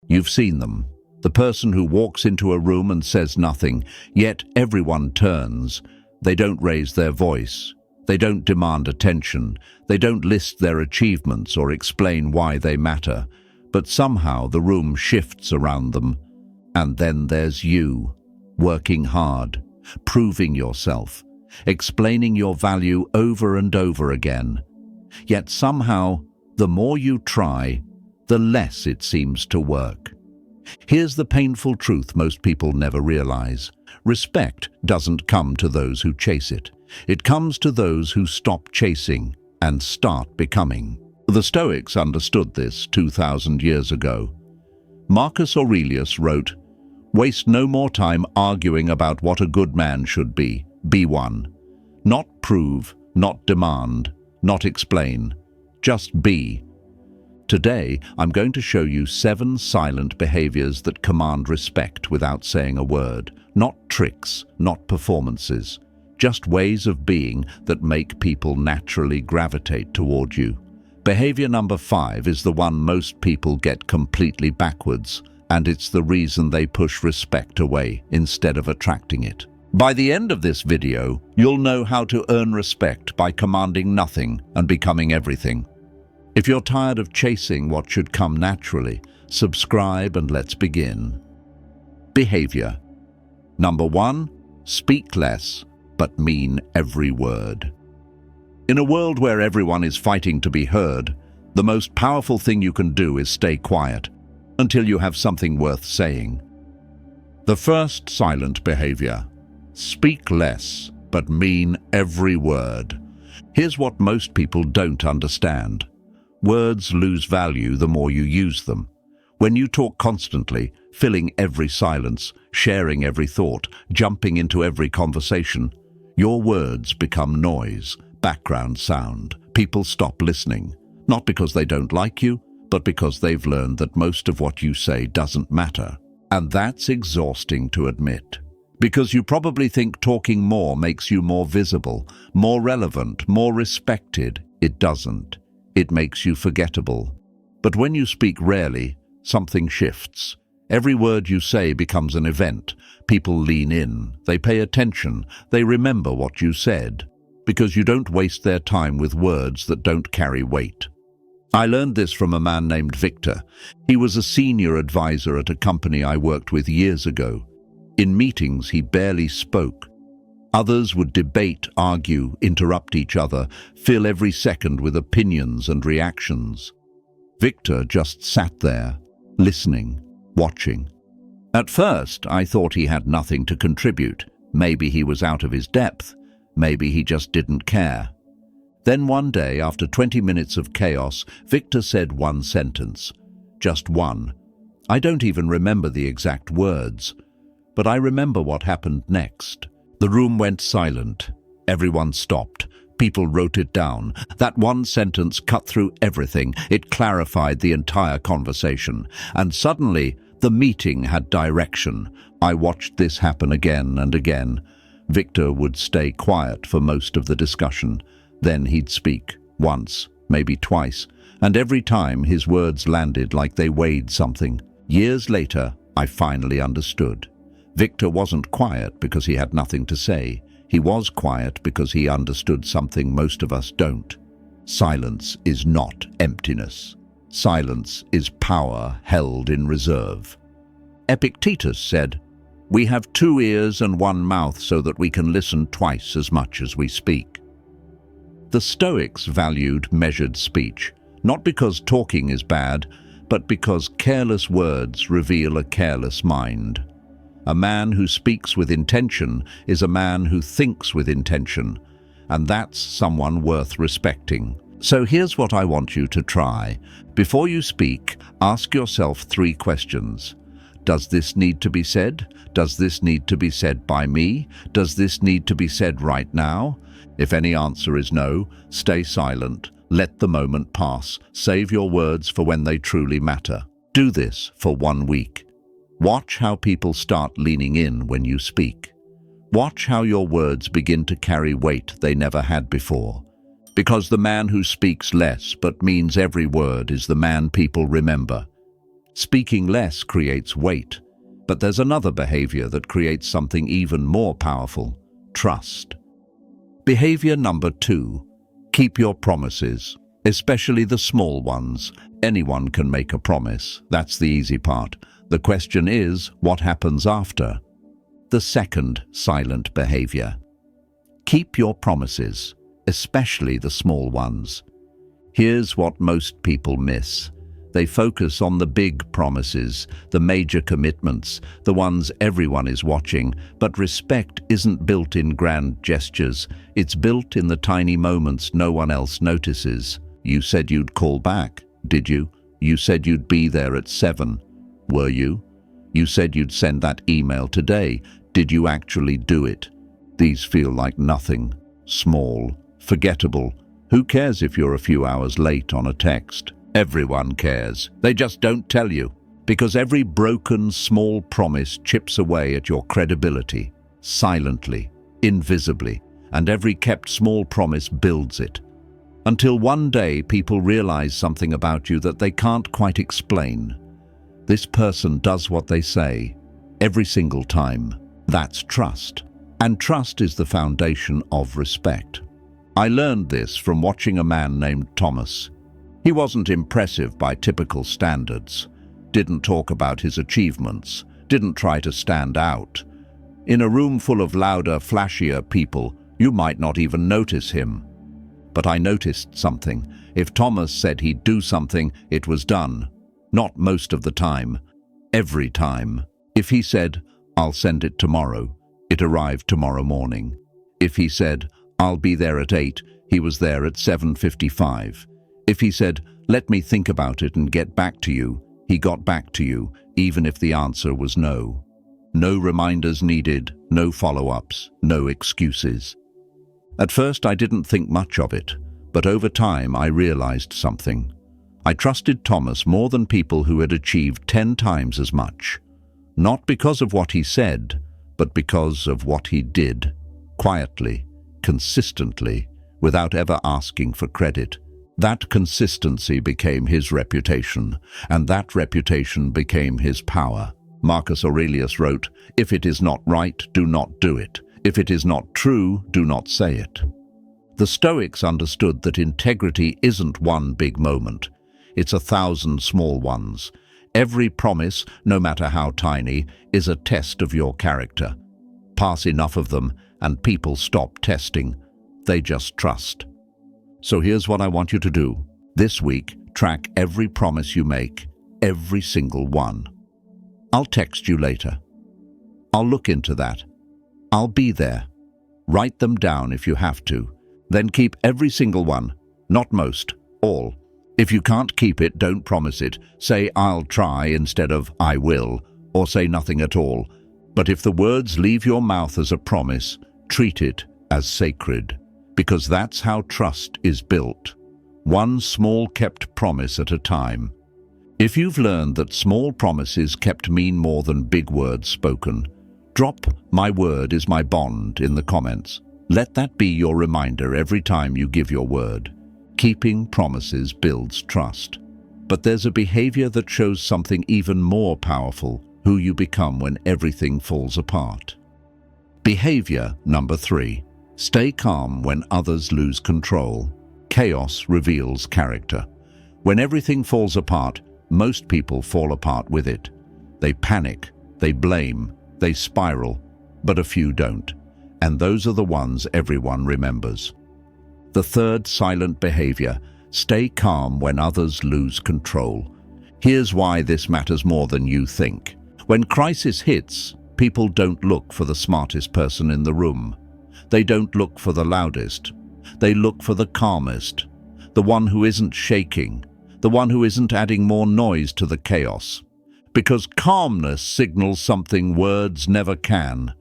You've seen them. The person who walks into a room and says nothing, yet everyone turns. They don't raise their voice. They don't demand attention. They don't list their achievements or explain why they matter. But somehow the room shifts around them. And then there's you, working hard, proving yourself, explaining your value over and over again. Yet somehow, the more you try, the less it seems to work. Here's the painful truth most people never realize. Respect doesn't come to those who chase it. It comes to those who stop chasing and start becoming. The Stoics understood this 2,000 years ago. Marcus Aurelius wrote, "Waste no more time arguing about what a good man should be. Be one. Not prove, not demand, not explain. Just be." Today, I'm going to show you 7 silent behaviors that command respect without saying a word. Not tricks, not performances. Just ways of being that make people naturally gravitate toward you. Behavior number 5 is the one most people get completely backwards, and it's the reason they push respect away instead of attracting it. By the end of this video, you'll know how to earn respect by commanding nothing and becoming everything. If you're tired of chasing what should come naturally, subscribe and let's begin. Behavior. Number 1, speak less, but mean every word. In a world where everyone is fighting to be heard, the most powerful thing you can do is stay quiet until you have something worth saying. The first silent behavior. Speak less, but mean every word. Here's what most people don't understand. Words lose value the more you use them. When you talk constantly, filling every silence, sharing every thought, jumping into every conversation, your words become noise, background sound. People stop listening, not because they don't like you, but because they've learned that most of what you say doesn't matter. And that's exhausting to admit. Because you probably think talking more makes you more visible, more relevant, more respected. It doesn't. It makes you forgettable. But when you speak rarely, something shifts. Every word you say becomes an event. People lean in, they pay attention, they remember what you said, because you don't waste their time with words that don't carry weight. I learned this from a man named Victor. He was a senior advisor at a company I worked with years ago. In meetings, he barely spoke. Others would debate, argue, interrupt each other, fill every second with opinions and reactions. Victor just sat there, listening, watching. At first, I thought he had nothing to contribute. Maybe he was out of his depth. Maybe he just didn't care. Then one day, after 20 minutes of chaos, Victor said one sentence. Just one. I don't even remember the exact words, but I remember what happened next. The room went silent. Everyone stopped. People wrote it down. That one sentence cut through everything. It clarified the entire conversation. And suddenly, the meeting had direction. I watched this happen again and again. Victor would stay quiet for most of the discussion. Then he'd speak, once, maybe twice, and every time his words landed like they weighed something. Years later, I finally understood. Victor wasn't quiet because he had nothing to say. He was quiet because he understood something most of us don't. Silence is not emptiness. Silence is power held in reserve. Epictetus said, "We have 2 ears and 1 mouth so that we can listen twice as much as we speak." The Stoics valued measured speech, not because talking is bad, but because careless words reveal a careless mind. A man who speaks with intention is a man who thinks with intention, and that's someone worth respecting. So here's what I want you to try. Before you speak, ask yourself 3 questions. Does this need to be said? Does this need to be said by me? Does this need to be said right now? If any answer is no, stay silent. Let the moment pass. Save your words for when they truly matter. Do this for 1 week. Watch how people start leaning in when you speak. Watch how your words begin to carry weight they never had before. Because the man who speaks less but means every word is the man people remember. Speaking less creates weight, but there's another behavior that creates something even more powerful: trust. Behavior number 2. Keep your promises, especially the small ones. Anyone can make a promise. That's the easy part. The question is, what happens after? The second silent behavior. Keep your promises, especially the small ones. Here's what most people miss. They focus on the big promises, the major commitments, the ones everyone is watching. But respect isn't built in grand gestures. It's built in the tiny moments no one else notices. You said you'd call back, did you? You said you'd be there at 7. Were you? You said you'd send that email today. Did you actually do it? These feel like nothing. Small, forgettable. Who cares if you're a few hours late on a text? Everyone cares. They just don't tell you. Because every broken, small promise chips away at your credibility, silently, invisibly, and every kept small promise builds it. Until one day people realize something about you that they can't quite explain. This person does what they say, every single time. That's trust. And trust is the foundation of respect. I learned this from watching a man named Thomas. He wasn't impressive by typical standards, didn't talk about his achievements, didn't try to stand out. In a room full of louder, flashier people, you might not even notice him. But I noticed something. If Thomas said he'd do something, it was done. Not most of the time, every time. If he said, "I'll send it tomorrow," it arrived tomorrow morning. If he said, "I'll be there at 8," he was there at 7:55. If he said, "Let me think about it and get back to you," he got back to you, even if the answer was no. No reminders needed, no follow-ups, no excuses. At first I didn't think much of it, but over time I realized something. I trusted Thomas more than people who had achieved 10 times as much. Not because of what he said, but because of what he did. Quietly, consistently, without ever asking for credit. That consistency became his reputation, and that reputation became his power. Marcus Aurelius wrote, "If it is not right, do not do it. If it is not true, do not say it." The Stoics understood that integrity isn't one big moment. It's 1,000 small ones. Every promise, no matter how tiny, is a test of your character. Pass enough of them, and people stop testing. They just trust. So here's what I want you to do. This week, track every promise you make, every single one. I'll text you later. I'll look into that. I'll be there. Write them down if you have to. Then keep every single one, not most, all. If you can't keep it, don't promise it. Say "I'll try" instead of "I will," or say nothing at all. But if the words leave your mouth as a promise, treat it as sacred. Because that's how trust is built. One small kept promise at a time. If you've learned that small promises kept mean more than big words spoken, drop "My word is my bond" in the comments. Let that be your reminder every time you give your word. Keeping promises builds trust. But there's a behavior that shows something even more powerful: who you become when everything falls apart. Behavior number 3. Stay calm when others lose control. Chaos reveals character. When everything falls apart, most people fall apart with it. They panic, they blame, they spiral, but a few don't. And those are the ones everyone remembers. The third silent behavior: stay calm when others lose control. Here's why this matters more than you think. When crisis hits, people don't look for the smartest person in the room. They don't look for the loudest. They look for the calmest, the one who isn't shaking, the one who isn't adding more noise to the chaos. Because calmness signals something words never can.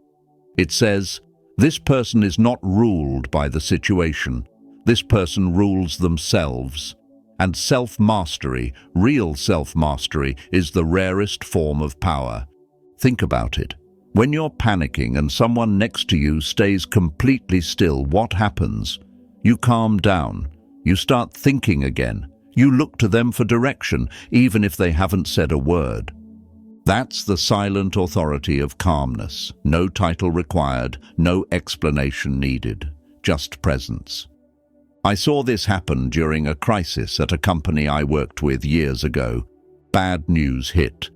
It says, this person is not ruled by the situation. This person rules themselves. And self-mastery, real self-mastery, is the rarest form of power. Think about it. When you're panicking and someone next to you stays completely still, what happens? You calm down. You start thinking again. You look to them for direction, even if they haven't said a word. That's the silent authority of calmness. No title required, no explanation needed, just presence. I saw this happen during a crisis at a company I worked with years ago. Bad news hit.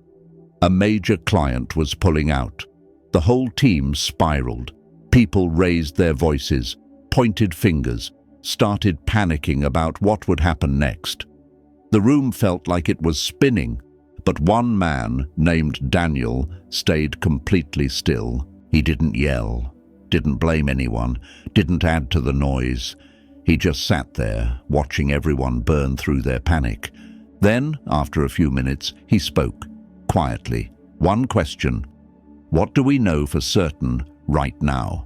A major client was pulling out. The whole team spiraled. People raised their voices, pointed fingers, started panicking about what would happen next. The room felt like it was spinning, but one man, named Daniel, stayed completely still. He didn't yell, didn't blame anyone, didn't add to the noise. He just sat there, watching everyone burn through their panic. Then, after a few minutes, he spoke, quietly. One question: what do we know for certain right now?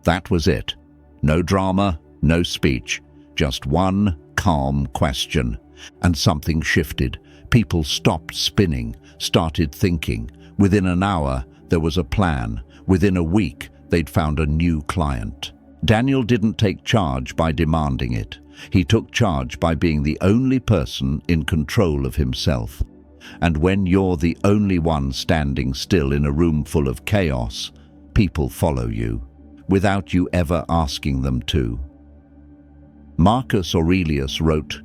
That was it. No drama, no speech, just one calm question. And something shifted. People stopped spinning, started thinking. Within an hour, there was a plan. Within a week, they'd found a new client. Daniel didn't take charge by demanding it. He took charge by being the only person in control of himself. And when you're the only one standing still in a room full of chaos, people follow you, without you ever asking them to. Marcus Aurelius wrote,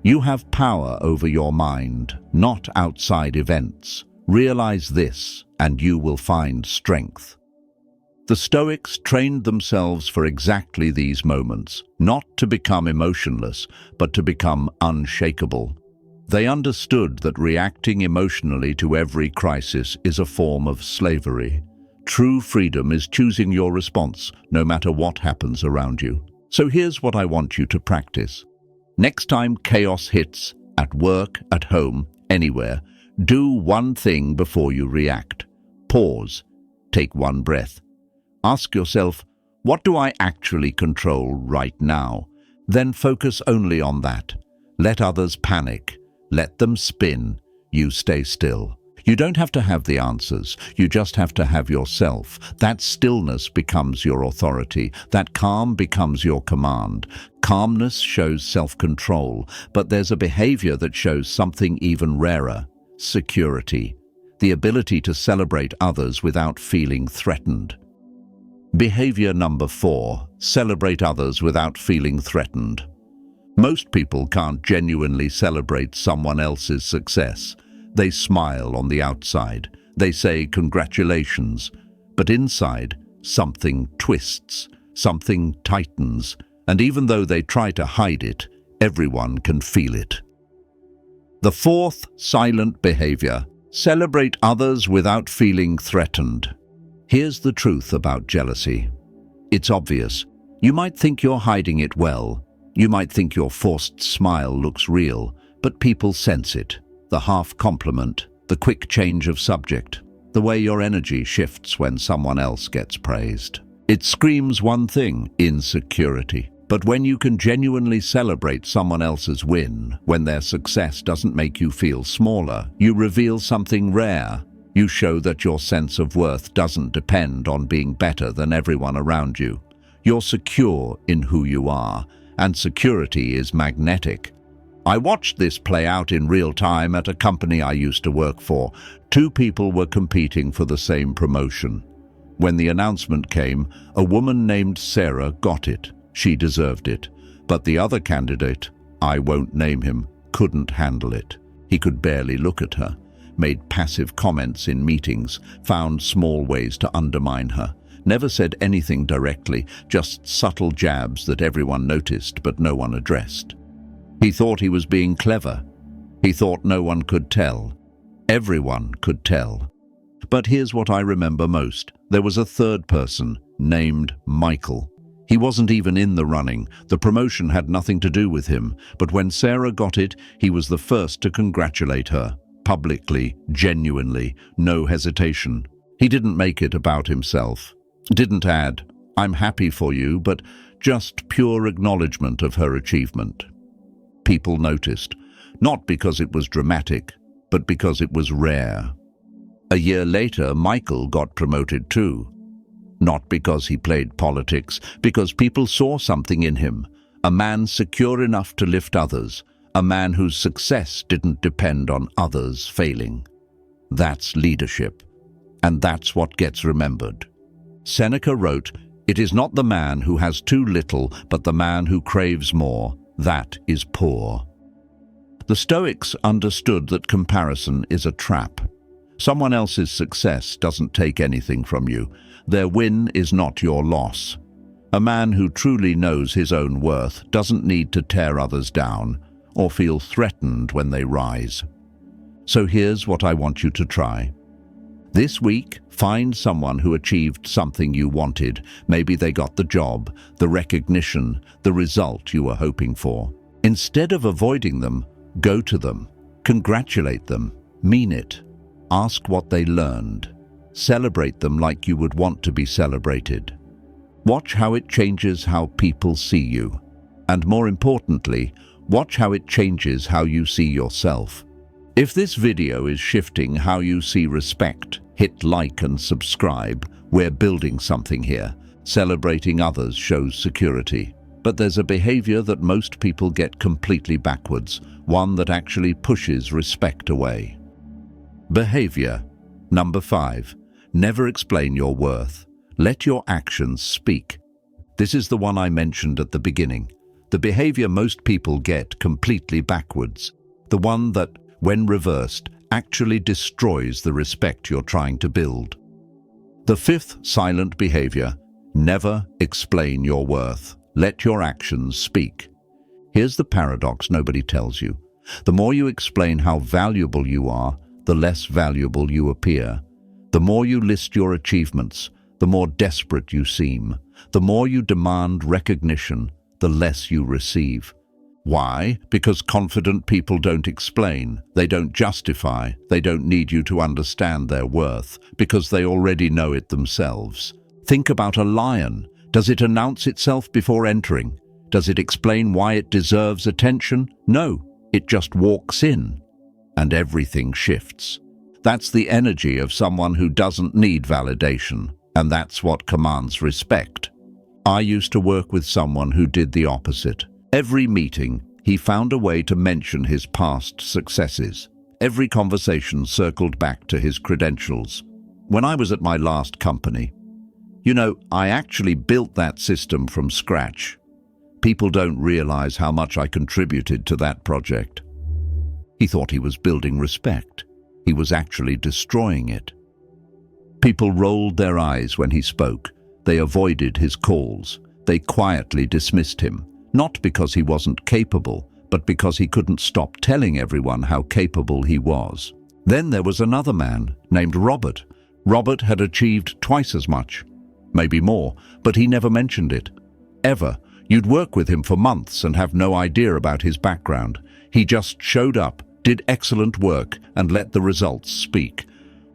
"You have power over your mind, not outside events. Realize this, and you will find strength." The Stoics trained themselves for exactly these moments, not to become emotionless, but to become unshakable. They understood that reacting emotionally to every crisis is a form of slavery. True freedom is choosing your response, no matter what happens around you. So here's what I want you to practice. Next time chaos hits, at work, at home, anywhere, do one thing before you react. Pause. Take one breath. Ask yourself, what do I actually control right now? Then focus only on that. Let others panic. Let them spin. You stay still. You don't have to have the answers. You just have to have yourself. That stillness becomes your authority. That calm becomes your command. Calmness shows self-control, but there's a behavior that shows something even rarer: security. The ability to celebrate others without feeling threatened. Behavior number 4, celebrate others without feeling threatened. Most people can't genuinely celebrate someone else's success. They smile on the outside. They say congratulations. But inside, something twists, something tightens, and even though they try to hide it, everyone can feel it. The 4th silent behavior: celebrate others without feeling threatened. Here's the truth about jealousy. It's obvious. You might think you're hiding it well. You might think your forced smile looks real, but people sense it. The half compliment, the quick change of subject, the way your energy shifts when someone else gets praised. It screams one thing: insecurity. But when you can genuinely celebrate someone else's win, when their success doesn't make you feel smaller, you reveal something rare. You show that your sense of worth doesn't depend on being better than everyone around you. You're secure in who you are, and security is magnetic. I watched this play out in real time at a company I used to work for. 2 people were competing for the same promotion. When the announcement came, a woman named Sarah got it. She deserved it. But the other candidate, I won't name him, couldn't handle it. He could barely look at her, made passive comments in meetings, found small ways to undermine her, never said anything directly, just subtle jabs that everyone noticed but no one addressed. He thought he was being clever. He thought no one could tell. Everyone could tell. But here's what I remember most. There was a 3rd person, named Michael. He wasn't even in the running. The promotion had nothing to do with him. But when Sarah got it, he was the first to congratulate her. Publicly, genuinely, no hesitation. He didn't make it about himself. Didn't add, "I'm happy for you," but just pure acknowledgement of her achievement. People noticed, not because it was dramatic, but because it was rare. A year later, Michael got promoted too. Not because he played politics, because people saw something in him. A man secure enough to lift others. A man whose success didn't depend on others failing. That's leadership. And that's what gets remembered. Seneca wrote, "It is not the man who has too little, but the man who craves more. That is poor." The Stoics understood that comparison is a trap. Someone else's success doesn't take anything from you. Their win is not your loss. A man who truly knows his own worth doesn't need to tear others down or feel threatened when they rise. So here's what I want you to try. This week, find someone who achieved something you wanted. Maybe they got the job, the recognition, the result you were hoping for. Instead of avoiding them, go to them, congratulate them, mean it. Ask what they learned. Celebrate them like you would want to be celebrated. Watch how it changes how people see you. And more importantly, watch how it changes how you see yourself. If this video is shifting how you see respect, hit like and subscribe. We're building something here. Celebrating others shows security. But there's a behavior that most people get completely backwards, one that actually pushes respect away. Behavior. Number 5. Never explain your worth. Let your actions speak. This is the one I mentioned at the beginning. The behavior most people get completely backwards. The one that, when reversed, actually destroys the respect you're trying to build. The 5th silent behavior. Never explain your worth. Let your actions speak. Here's the paradox nobody tells you. The more you explain how valuable you are, the less valuable you appear. The more you list your achievements, the more desperate you seem. The more you demand recognition, the less you receive. Why? Because confident people don't explain, they don't justify, they don't need you to understand their worth, because they already know it themselves. Think about a lion. Does it announce itself before entering? Does it explain why it deserves attention? No, it just walks in, and everything shifts. That's the energy of someone who doesn't need validation, and that's what commands respect. I used to work with someone who did the opposite. Every meeting, he found a way to mention his past successes. Every conversation circled back to his credentials. When I was at my last company, I actually built that system from scratch. People don't realize how much I contributed to that project. He thought he was building respect. He was actually destroying it. People rolled their eyes when he spoke. They avoided his calls. They quietly dismissed him. Not because he wasn't capable, but because he couldn't stop telling everyone how capable he was. Then there was another man named Robert. Robert had achieved twice as much, maybe more, but he never mentioned it. Ever. You'd work with him for months and have no idea about his background. He just showed up, did excellent work, and let the results speak.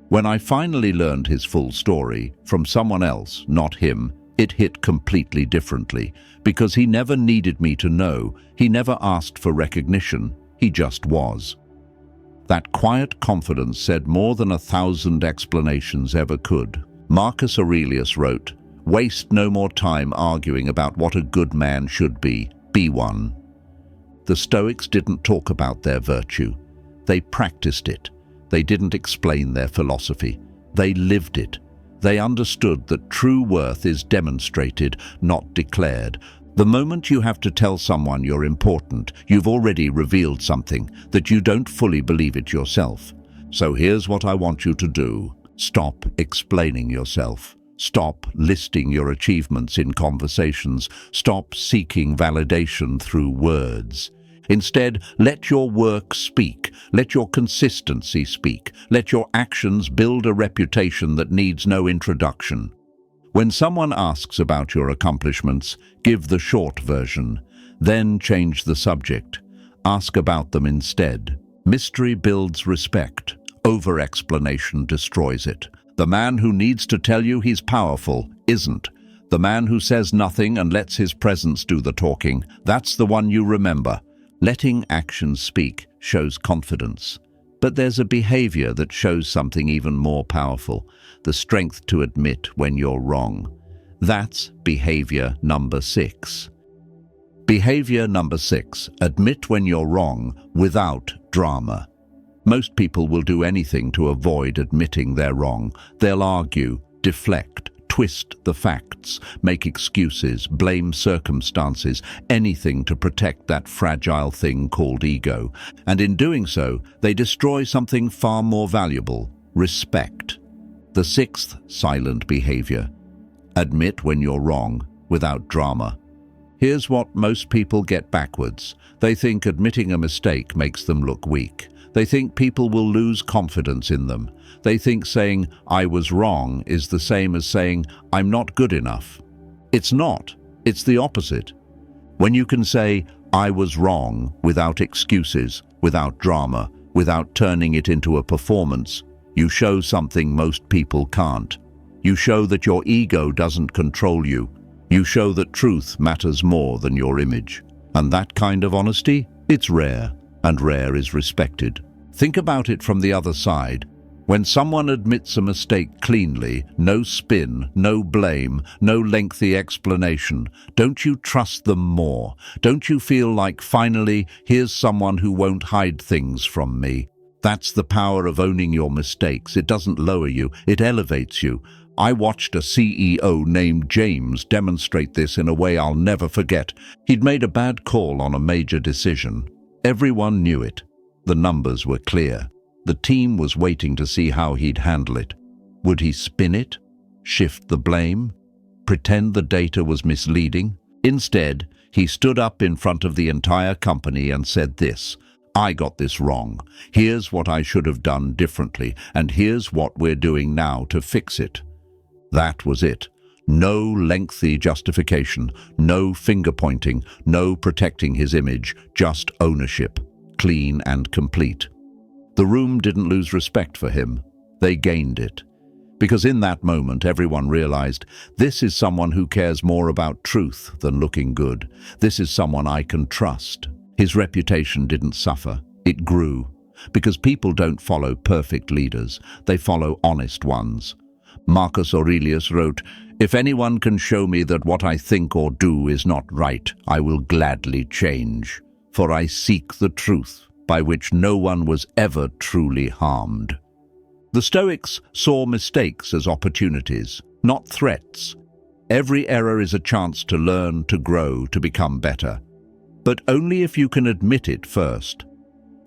When I finally learned his full story from someone else, not him, it hit completely differently, because he never needed me to know. He never asked for recognition. He just was. That quiet confidence said more than 1,000 explanations ever could. Marcus Aurelius wrote, "Waste no more time arguing about what a good man should be. Be one." The Stoics didn't talk about their virtue. They practiced it. They didn't explain their philosophy. They lived it. They understood that true worth is demonstrated, not declared. The moment you have to tell someone you're important, you've already revealed something, that you don't fully believe it yourself. So here's what I want you to do. Stop explaining yourself. Stop listing your achievements in conversations. Stop seeking validation through words. Instead, let your work speak. Let your consistency speak. Let your actions build a reputation that needs no introduction. When someone asks about your accomplishments, give the short version. Then change the subject. Ask about them instead. Mystery builds respect. Over-explanation destroys it. The man who needs to tell you he's powerful isn't. The man who says nothing and lets his presence do the talking, that's the one you remember. Letting actions speak shows confidence. But there's a behavior that shows something even more powerful, the strength to admit when you're wrong. That's behavior number 6. Behavior number 6, admit when you're wrong without drama. Most people will do anything to avoid admitting they're wrong. They'll argue, deflect, twist the facts, make excuses, blame circumstances, anything to protect that fragile thing called ego. And in doing so, they destroy something far more valuable: respect. The 6th silent behavior, admit when you're wrong without drama. Here's what most people get backwards. They think admitting a mistake makes them look weak. They think people will lose confidence in them. They think saying, "I was wrong," is the same as saying, "I'm not good enough." It's not. It's the opposite. When you can say, "I was wrong," without excuses, without drama, without turning it into a performance, you show something most people can't. You show that your ego doesn't control you. You show that truth matters more than your image. And that kind of honesty, it's rare, and rare is respected. Think about it from the other side. When someone admits a mistake cleanly, no spin, no blame, no lengthy explanation, don't you trust them more? Don't you feel like, finally, here's someone who won't hide things from me? That's the power of owning your mistakes. It doesn't lower you, it elevates you. I watched a CEO named James demonstrate this in a way I'll never forget. He'd made a bad call on a major decision. Everyone knew it. The numbers were clear. The team was waiting to see how he'd handle it. Would he spin it? Shift the blame? Pretend the data was misleading? Instead, he stood up in front of the entire company and said this: "I got this wrong. Here's what I should have done differently, and here's what we're doing now to fix it." That was it. No lengthy justification, no finger-pointing, no protecting his image, just ownership, clean and complete. The room didn't lose respect for him. They gained it. Because in that moment, everyone realized, this is someone who cares more about truth than looking good. This is someone I can trust. His reputation didn't suffer. It grew. Because people don't follow perfect leaders. They follow honest ones. Marcus Aurelius wrote, "If anyone can show me that what I think or do is not right, I will gladly change. For I seek the truth, by which no one was ever truly harmed." The Stoics saw mistakes as opportunities, not threats. Every error is a chance to learn, to grow, to become better. But only if you can admit it first.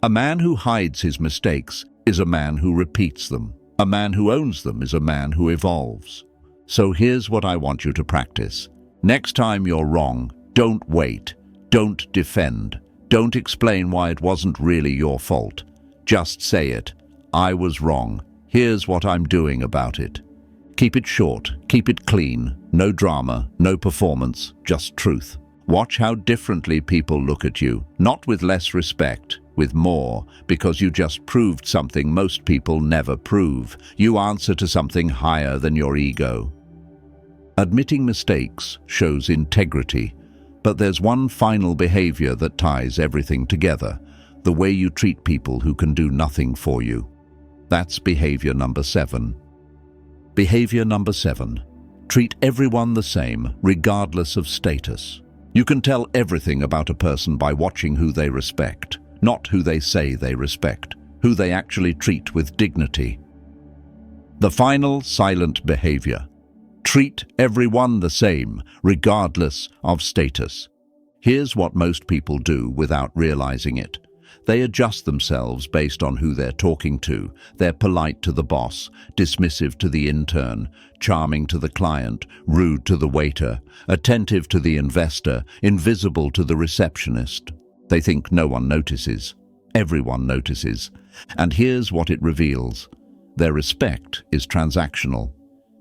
A man who hides his mistakes is a man who repeats them. A man who owns them is a man who evolves. So here's what I want you to practice. Next time you're wrong, don't wait. Don't defend. Don't explain why it wasn't really your fault. Just say it. "I was wrong. Here's what I'm doing about it." Keep it short. Keep it clean. No drama, no performance, just truth. Watch how differently people look at you, not with less respect, with more, because you just proved something most people never prove. You answer to something higher than your ego. Admitting mistakes shows integrity, but there's one final behavior that ties everything together: the way you treat people who can do nothing for you. That's behavior number 7. Behavior number 7. Treat everyone the same, regardless of status. You can tell everything about a person by watching who they respect. Not who they say they respect, who they actually treat with dignity. The final silent behavior. Treat everyone the same, regardless of status. Here's what most people do without realizing it. They adjust themselves based on who they're talking to. They're polite to the boss, dismissive to the intern, charming to the client, rude to the waiter, attentive to the investor, invisible to the receptionist. They think no one notices. Everyone notices. And here's what it reveals. Their respect is transactional.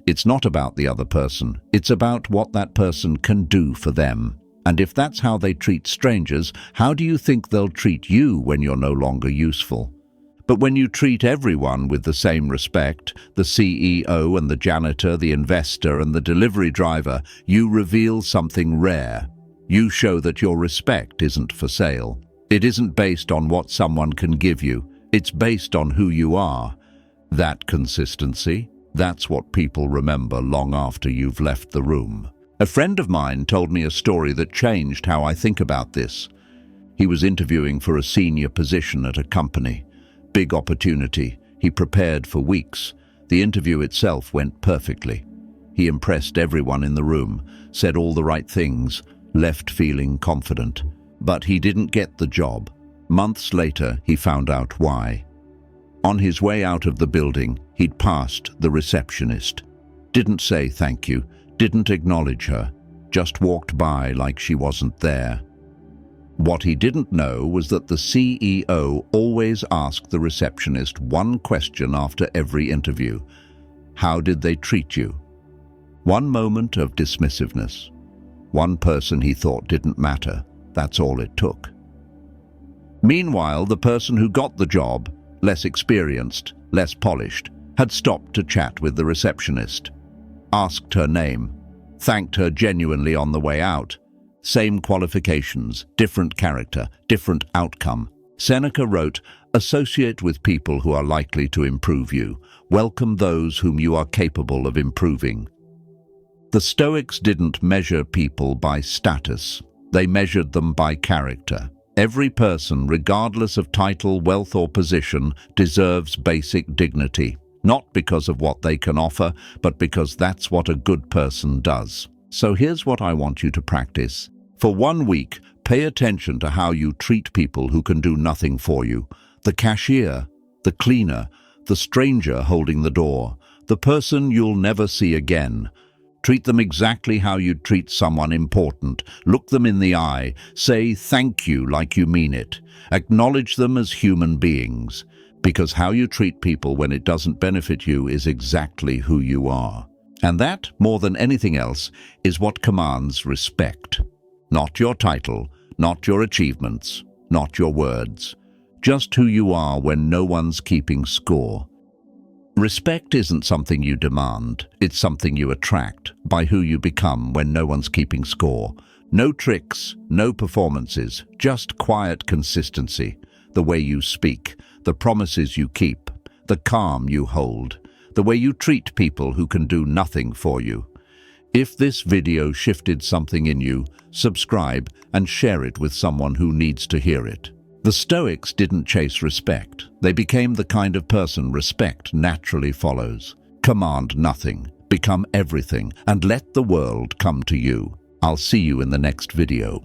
It's not about the other person. It's about what that person can do for them. And if that's how they treat strangers, how do you think they'll treat you when you're no longer useful? But when you treat everyone with the same respect, the CEO and the janitor, the investor and the delivery driver, you reveal something rare. You show that your respect isn't for sale. It isn't based on what someone can give you. It's based on who you are. That consistency, that's what people remember long after you've left the room. A friend of mine told me a story that changed how I think about this. He was interviewing for a senior position at a company. Big opportunity. He prepared for weeks. The interview itself went perfectly. He impressed everyone in the room, said all the right things, left feeling confident. But he didn't get the job. Months later, he found out why. On his way out of the building, he'd passed the receptionist. Didn't say thank you, didn't acknowledge her, just walked by like she wasn't there. What he didn't know was that the CEO always asked the receptionist one question after every interview. How did they treat you? One moment of dismissiveness. One person he thought didn't matter. That's all it took. Meanwhile, the person who got the job, less experienced, less polished, had stopped to chat with the receptionist, asked her name, thanked her genuinely on the way out. Same qualifications, different character, different outcome. Seneca wrote, "Associate with people who are likely to improve you. Welcome those whom you are capable of improving." The Stoics didn't measure people by status. They measured them by character. Every person, regardless of title, wealth, or position, deserves basic dignity. Not because of what they can offer, but because that's what a good person does. So here's what I want you to practice. For 1 week, pay attention to how you treat people who can do nothing for you. The cashier, the cleaner, the stranger holding the door, the person you'll never see again. Treat them exactly how you'd treat someone important. Look them in the eye. Say thank you like you mean it. Acknowledge them as human beings. Because how you treat people when it doesn't benefit you is exactly who you are. And that, more than anything else, is what commands respect. Not your title, not your achievements, not your words. Just who you are when no one's keeping score. Respect isn't something you demand, it's something you attract by who you become when no one's keeping score. No tricks, no performances, just quiet consistency. The way you speak, the promises you keep, the calm you hold, the way you treat people who can do nothing for you. If this video shifted something in you, subscribe and share it with someone who needs to hear it. The Stoics didn't chase respect. They became the kind of person respect naturally follows. Command nothing, become everything, and let the world come to you. I'll see you in the next video.